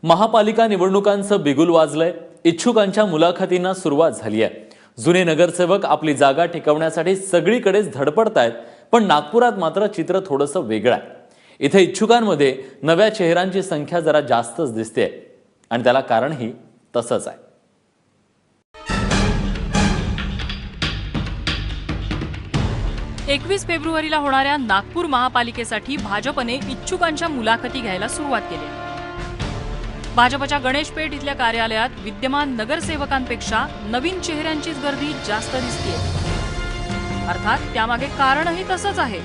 महापालिका निवडणुकांचं बिगुल वाजलंय। इच्छुकांच्या मुलाखतींना सुरुवात झाली आहे। जुने नगरसेवक आपली जागा टिकवण्यासाठी सगळीकडेच धडपडतायत, पण नागपुरात मात्र चित्र थोडंसं वेगळं आहे। इथे इच्छुकांमध्ये नव्या चेहऱ्यांची संख्या जरा जास्तच दिसते आणि त्याला कारणही तसंच आहे। 21 फेब्रुवारीला होणाऱ्या नागपूर महापालिकेसाठी भाजपने इच्छुकांच्या मुलाखती घ्यायला सुरुवात केली। भाजपच्या गणेशपेठ इथल्या कार्यालयात विद्यमान नगरसेवकांपेक्षा नवीन चेहऱ्यांचीच गर्दी जास्त दिसतेय। अर्थात त्यामागे कारणही तसंच आहे।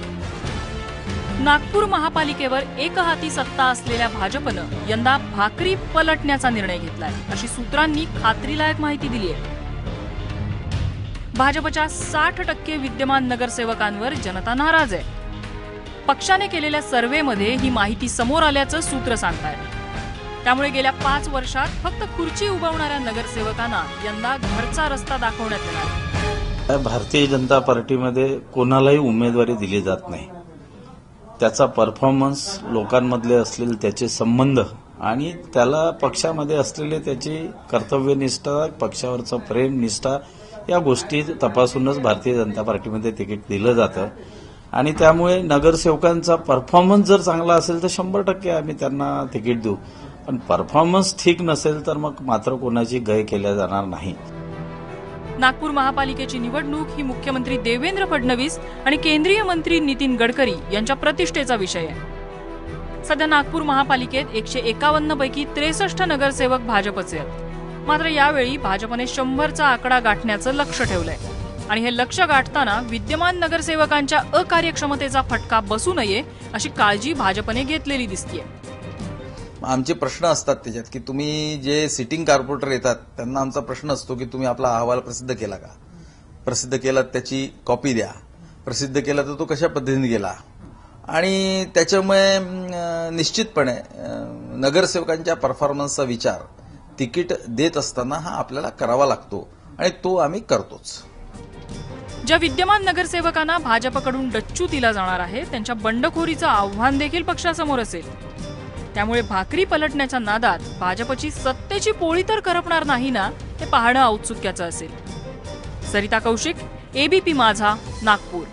नागपूर महापालिकेवर एकहाती सत्ता असलेल्या भाजपनं यंदा भाकरी पलटण्याचा निर्णय घेतलाय, अशी सूत्रांनी खात्रीलायक माहिती दिली आहे। भाजपच्या 60% विद्यमान नगरसेवकांवर जनता नाराज आहे। पक्षाने केलेल्या सर्व्हेमध्ये ही माहिती समोर आल्याचं सूत्र सांगतायत। त्यामुळे गेल्या 5 वर्षात फक्त खुर्ची उभवणाऱ्या नगरसेवकांना यंदा घरचा रस्ता दाखवण्यात येणार आहे। भारतीय जनता पार्टीमध्ये कोणालाही उमेदवारी दिली जात नाही। त्याचा परफॉर्मन्स, लोकांमधले असलेले त्याचे संबंध आणि त्याला पक्षामध्ये असलेले त्याची कर्तव्यनिष्ठा, पक्षावरचं प्रेम, निष्ठा या गोष्टी तपासूनच भारतीय जनता पार्टीमध्ये तिकीट दिलं जातं। आणि त्यामुळे नगरसेवकांचा परफॉर्मन्स जर चांगला असेल तर 100% आम्ही त्यांना तिकीट देऊ, पण परफॉर्मन्स ठीक नसेल तर मग मात्र कोणाची गय केल्या जाणार नाही। नागपूर महापालिकेची निवडणूक ही मुख्यमंत्री देवेंद्र फडणवीस आणि केंद्रीय मंत्री नितीन गडकरी यांच्या प्रतिष्ठेचा विषय आहे। सध्या नागपूर महापालिकेत 151 पैकी 63 नगरसेवक भाजपचे आहेत। मात्र यावेळी भाजपने 100चा आकडा गाठण्याचं लक्ष्य ठेवलंय आणि हे लक्ष्य गाठताना विद्यमान नगरसेवकांच्या अकार्यक्षमतेचा फटका बसू नये अशी काळजी भाजपने घेतलेली दिसतेय। आमचे प्रश्न असतात त्याच्यात की तुम्ही जे सिटिंग कॉर्पोरेटर येतात त्यांना आमचा प्रश्न असतो की तुम्ही आपला अहवाल प्रसिद्ध केला का, प्रसिद्ध केला त्याची कॉपी द्या, प्रसिद्ध केला तर तो कशा पद्धतीने गेला। आणि त्याच्यामुळे निश्चितपणे नगरसेवकांच्या परफॉर्मन्सचा विचार तिकीट देत असताना हा आपल्याला करावा लागतो आणि तो आम्ही करतोच। ज्या विद्यमान नगरसेवकांना भाजपकडून डच्चू दिला जाणार आहे त्यांच्या बंडखोरीचं आव्हान देखील पक्षासमोर असेल। त्यामुळे भाकरी पलटण्याच्या नादात भाजपची सत्तेची पोळी तर करपणार नाही ना, हे पाहणं औत्सुक्याचं असेल। सरिता कौशिक, एबीपी माझा, नागपूर।